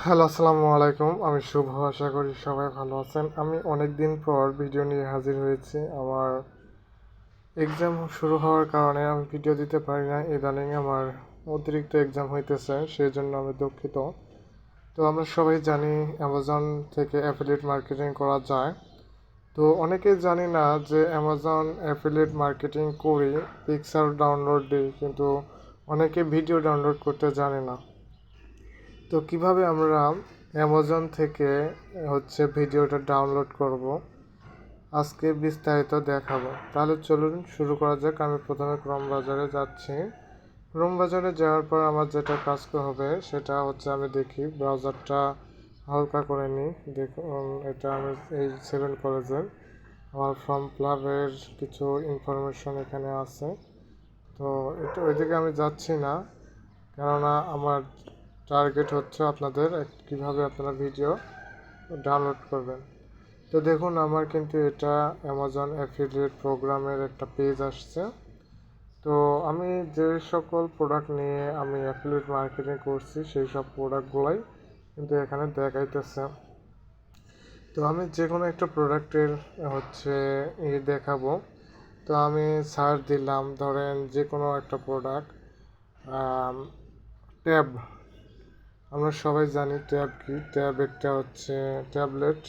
Hello, আসসালামু আলাইকুম। আমি শুভ, আশা করি সবাই ভালো আছেন। আমি অনেক দিন পর ভিডিও নিয়ে হাজির হয়েছি। আমার এক্সাম শুরু হওয়ার কারণে আমি ভিডিও দিতে পারি না। ইদানিং আমার অতিরিক্ত এক্সাম হইতেছে, সেই জন্য আমি দুঃখিত। তো আমরা সবাই জানি অ্যামাজন থেকে অ্যাফিলিয়েট মার্কেটিং করা যায়। তো অনেকেই জানি না যে অ্যামাজন অ্যাফিলিয়েট মার্কেটিং করি, পিকচার ডাউনলোড দিই, কিন্তু অনেকে ভিডিও ডাউনলোড করতে জানে না। তো কিভাবে আমরা অ্যামাজন থেকে ভিডিওটা ডাউনলোড করব, আজকে বিস্তারিত দেখাবো। তাহলে চলুন শুরু করা যাক। আমি প্রথমে ক্রোম বাজারে যাচ্ছি। ক্রোম বাজারে যাওয়ার পর আমার যেটা কাজ হবে সেটা হচ্ছে, আমি দেখি ব্রাউজারটা হালকা করে নিই। দেখুন, এটা আমি এই 7 কলেজের আমার ফর্ম ফিলাপের কিছু ইনফরমেশন এখানে আছে। তো এটা ওইদিকে আমি যাচ্ছি না, কেননা আমার টার্গেট হচ্ছে আপনাদের কিভাবে আপনারা ভিডিও ডাউনলোড করবেন। তো দেখুন, আমার কিন্তু এটা অ্যামাজন অ্যাফিলিয়েট প্রোগ্রামের একটা পেজ আসছে। তো আমি যে সকল প্রোডাক্ট নিয়ে আমি অ্যাফিলিয়েট মার্কেটিং করছি সেই সব প্রোডাক্টগুলাই কিন্তু এখানে দেখাইতেছে। তো আমি যে কোনো একটা প্রোডাক্টের দেখাবো। তো আমি সার্চ দিলাম, ধরেন যে কোনো একটা প্রোডাক্ট, ট্যাব। আমরা সবাই জানি ট্যাব কি। ট্যাব একটা হচ্ছে ট্যাবলেট।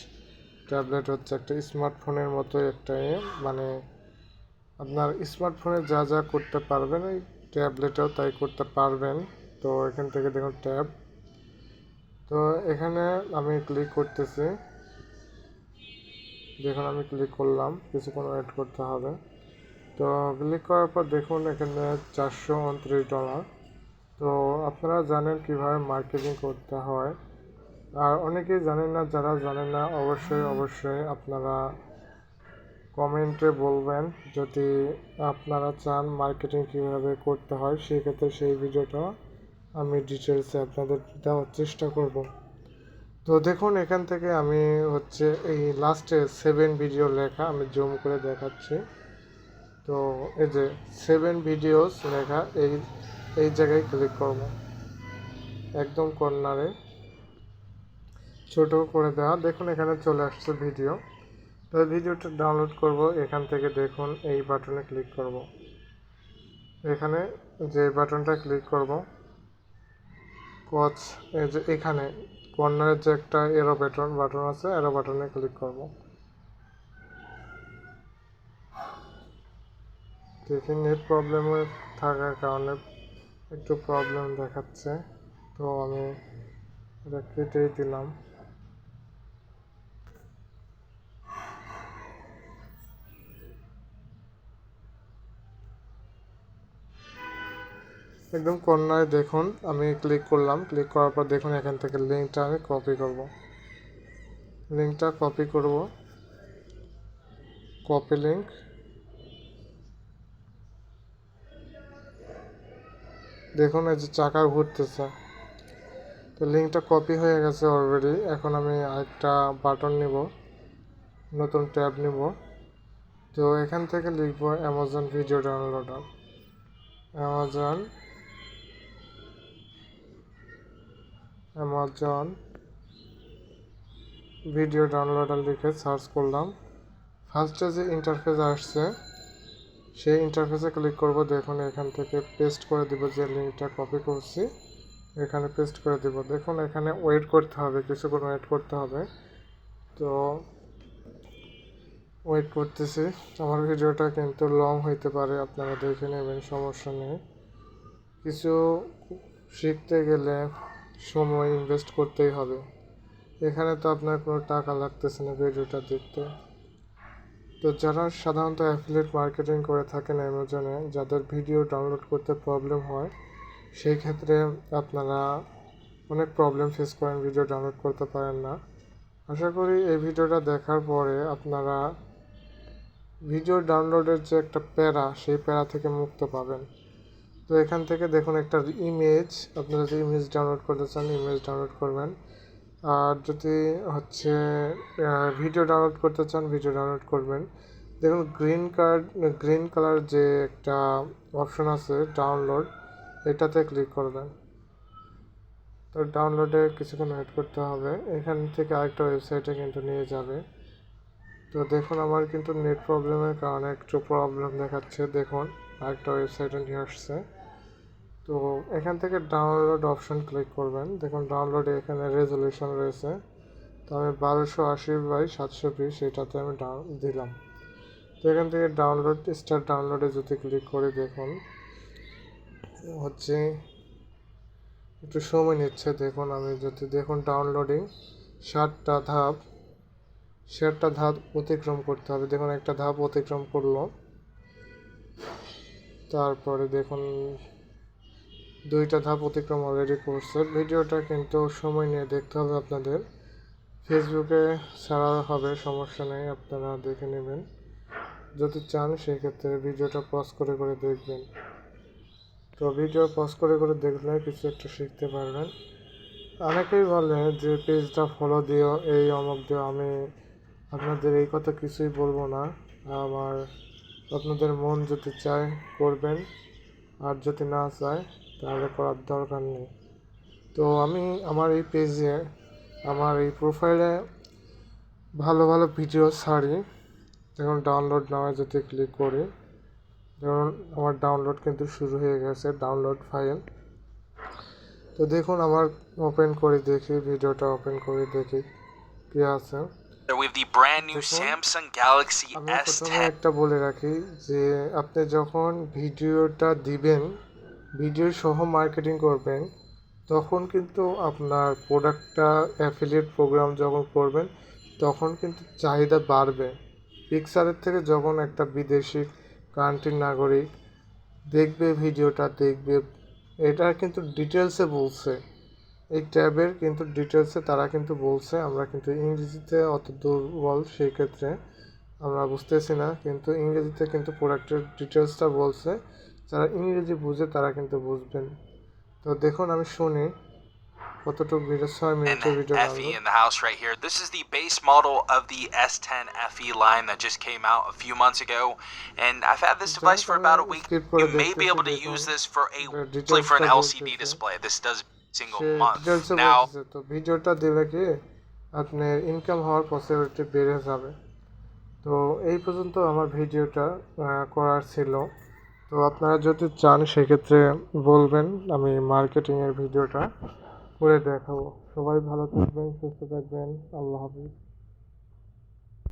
ট্যাবলেট হচ্ছে একটা স্মার্টফোনের মতো একটা মানে আপনার স্মার্টফোনে যা যা করতে পারবেন এই ট্যাবলেটেও তাই করতে পারবেন। তো এখান থেকে দেখুন ট্যাব। তো এখানে আমি ক্লিক করতেছি। দেখুন, আমি ক্লিক করলাম, কিছুক্ষণ ওয়েট করতে হবে। তো ক্লিক করার পর দেখুন এখানে $429। তো আপনারা জানেন কিভাবে মার্কেটিং করতে হয়, আর অনেকেই জানেন না। যারা জানেন না অবশ্যই আপনারা কমেন্টে বলবেন। যদি আপনারা চান মার্কেটিং কীভাবে করতে হয়, সেক্ষেত্রে সেই ভিডিওটা আমি ডিটেলসে আপনাদের দেওয়ার চেষ্টা করব। তো দেখুন, এখান থেকে আমি এই লাস্টে 7 ভিডিও লেখা, আমি জুম করে দেখাচ্ছি। তো এই যে 7 ভিডিওস লেখা, এই জায়গায় ক্লিক করব। একদম কর্নারে ছোট করে দেওয়া, দেখুন এখানে চলে আসছে ভিডিও। তো ভিডিওটা ডাউনলোড করব। এখান থেকে দেখুন এই বাটনে ক্লিক করব। এখানে যে বাটনটা ক্লিক করব, কোচ, এই যে এখানে কর্নারের যে একটা এরো বাটন আছে, এরো বাটনে ক্লিক করব। দেখি নেট প্রবলেম থাকার কারণে একটু প্রবলেম দেখাচ্ছে। তো আমি এটা কেটেই দিলাম। একদম কর্নারে দেখুন আমি ক্লিক করলাম। ক্লিক করার পর দেখুন এখান থেকে লিঙ্কটা আমি কপি করব। লিঙ্কটা কপি করব, কপি লিঙ্ক। দেখুন এই যে চাকা ঘুরতেছে। তো লিঙ্কটা কপি হয়ে গেছে অলরেডি। এখন আমি আরেকটা বাটন নিব, নতুন ট্যাব নিব। তো এখান থেকে লিখব Amazon video downloader. Amazon Amazon video downloader লিখে সার্চ করলাম। ফার্স্টে যে ইন্টারফেস আসছে সেই ইন্টারফেসে ক্লিক করব। দেখুন এখান থেকে পেস্ট করে দিব, যে লিঙ্কটা কপি করছি এখানে পেস্ট করে দিব। দেখুন এখানে ওয়েট করতে হবে, কিছুক্ষণ ওয়েট করতে হবে। তো ওয়েট করতেছি। আমার ভিডিওটা কিন্তু লং হইতে পারে, আপনারা দেখে নেবেন, সমস্যা নেই। কিছু শিখতে গেলে সময় ইনভেস্ট করতেই হবে। এখানে তো আপনার কোনো টাকা লাগতেছে না ভিডিওটা দেখতে। তো যারা সাধারণত অ্যাফিলিয়েট মার্কেটিং করে থাকেন অ্যামাজনে, যাদের ভিডিও ডাউনলোড করতে প্রবলেম হয়, সেই ক্ষেত্রে আপনারা অনেক প্রবলেম ফেস করেন, ভিডিও ডাউনলোড করতে পারেন না। আশা করি এই ভিডিওটা দেখার পরে আপনারা ভিডিও ডাউনলোডের যে একটা প্যারা, সেই প্যারা থেকে মুক্ত পাবেন। তো এখান থেকে দেখুন একটা ইমেজ, আপনারা যদি ইমেজ ডাউনলোড করতে চান ইমেজ ডাউনলোড করবেন। আর যদি ভিডিও ডাউনলোড করতে চান ভিডিও ডাউনলোড করবেন। দেখুন গ্রিন কালার যে একটা অপশন আছে ডাউনলোড, এটাতে ক্লিক করবেন। তো ডাউনলোডে কিছুক্ষণ ওয়েট করতে হবে। এখান থেকে আরেকটা ওয়েবসাইটে কিন্তু নিয়ে যাবে। তো দেখুন আমার কিন্তু নেট প্রবলেমের কারণে একটু প্রবলেম দেখাচ্ছে। দেখুন আরেকটা ওয়েবসাইটে নিয়ে আসছে। তো এখান থেকে ডাউনলোড অপশন ক্লিক করবেন। দেখুন ডাউনলোডে এখানে রেজলিউশন রয়েছে। তো আমি 1280x720 এটাতে আমি দিলাম। তো এখান থেকে স্টার্ট ডাউনলোডে যদি ক্লিক করে দেখুন হচ্ছে একটু সময় নিচ্ছে। দেখুন আমি যদি দেখুন ডাউনলোডিং 7টা ধাপ অতিক্রম করতে হবে। দেখুন একটা ধাপ অতিক্রম করলো, তারপরে দেখুন 2টা ধাপ অতিক্রম অলরেডি করছে। ভিডিওটা কিন্তু সময় নিয়ে দেখতে হবে আপনাদের। ফেসবুকে ছাড়া হবে, সমস্যা নেই, আপনারা দেখে নেবেন যদি চান। সেক্ষেত্রে ভিডিওটা পজ করে করে দেখবেন। তো ভিডিও পজ করে করে দেখলে কিছু একটা শিখতে পারবেন। অনেকেই বলে যে পেজটা ফলো দিও, এই অমুক দিও। আমি আপনাদের এই কথা কিছুই বলবো না। আপনাদের মন যদি চায় করবেন, আর যদি না চায় তাহলে করার দরকার নেই। তো আমি আমার এই পেজে, আমার এই প্রোফাইলে ভালো ভালো ভিডিও ছাড়ি। দেখুন ডাউনলোড নামে যদি ক্লিক করি, দেখুন আমার ডাউনলোড কিন্তু শুরু হয়ে গেছে, ডাউনলোড ফাইল। তো দেখুন আমার ওপেন করে দেখি, ভিডিওটা ওপেন করে দেখি কি আছে। With the brand new Samsung Galaxy আমি প্রথমে S10 একটা বলে রাখি যে আপনি যখন ভিডিওটা দিবেন, ভিডিও সহ মার্কেটিং করবেন, তখন কিন্তু আপনার প্রোডাক্টটা অ্যাফিলিয়েট প্রোগ্রাম যখন করবেন তখন কিন্তু চাহিদা বাড়বে। পিক্সারের থেকে যখন একটা বিদেশি কান্ট্রির নাগরিক দেখবে, ভিডিওটা দেখবে, এটা কিন্তু ডিটেলসে বলছে, এই ট্যাবের কিন্তু ডিটেলসে তারা কিন্তু বলছে। আমরা কিন্তু ইংরেজিতে অত দুর্বল, সেই ক্ষেত্রে আমরা বুঝতেছি না, কিন্তু ইংরেজিতে কিন্তু প্রোডাক্টের ডিটেলসটা বলছে। যারা ইংরেজি বুঝে তারা কিন্তু বুঝবেন। তো দেখুন আমি শুনি কতটুকু ভিডিও, 6 মিনিটের video FE in the house right here. This is the base model of the S10 FE line that just came out a few months ago, and I've had this device for about a week. You may be able to use this for an LCD display. This does single month. Now, তো ভিডিওটা দিলে কি আপনার income হওয়ার possibility বেড়ে যাবে। তো এই পর্যন্ত আমার ভিডিওটা করার ছিল। তো আপনারা যদি চান সেক্ষেত্রে বলবেন, আমি মার্কেটিংয়ের ভিডিওটা করে দেখাবো। সবাই ভালো থাকবেন, সুস্থ থাকবেন, আল্লাহ হাফিজ।